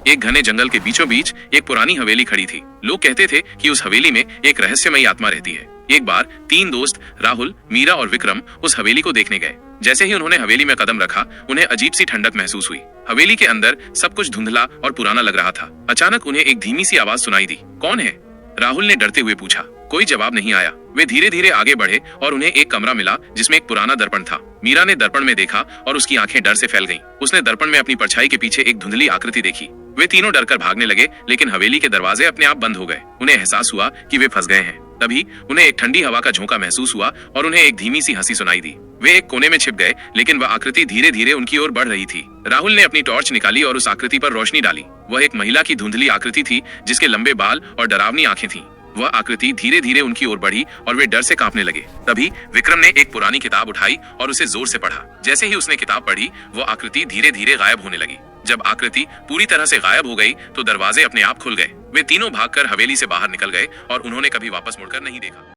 एक घने जंगल के बीचों बीच एक पुरानी हवेली खड़ी थी। लोग कहते थे कि उस हवेली में एक रहस्यमयी आत्मा रहती है। एक बार 3 दोस्त राहुल, मीरा और विक्रम उस हवेली को देखने गए। जैसे ही उन्होंने हवेली में कदम रखा, उन्हें अजीब सी ठंडक महसूस हुई। हवेली के अंदर सब कुछ धुंधला और पुराना लग रहा था। अचानक उन्हें एक धीमी सी आवाज सुनाई दी। कौन है? राहुल ने डरते हुए पूछा। कोई जवाब नहीं आया। वे धीरे धीरे आगे बढ़े और उन्हें एक कमरा मिला जिसमें एक पुराना दर्पण था। मीरा ने दर्पण में देखा और उसकी आंखें डर से फैल गईं। उसने दर्पण में अपनी परछाई के पीछे एक धुंधली आकृति देखी। वे तीनों डरकर भागने लगे, लेकिन हवेली के दरवाजे अपने आप बंद हो गए। उन्हें एहसास हुआ कि वे फंस गए हैं। तभी उन्हें एक ठंडी हवा का झोंका महसूस हुआ और उन्हें एक धीमी सी हंसी सुनाई दी। वे एक कोने में छिप गए, लेकिन वह आकृति धीरे धीरे उनकी ओर बढ़ रही थी। राहुल ने अपनी टॉर्च निकाली और उस आकृति पर रोशनी डाली। वह एक महिला की धुंधली आकृति थी जिसके लंबे बाल और डरावनी आंखें थीं। वह आकृति धीरे धीरे उनकी ओर बढ़ी और वे डर से कांपने लगे। तभी विक्रम ने एक पुरानी किताब उठाई और उसे जोर से पढ़ा। जैसे ही उसने किताब पढ़ी, वो आकृति धीरे धीरे गायब होने लगी। जब आकृति पूरी तरह से गायब हो गई तो दरवाजे अपने आप खुल गए। वे तीनों भागकर हवेली से बाहर निकल गए और उन्होंने कभी वापस मुड़कर नहीं देखा।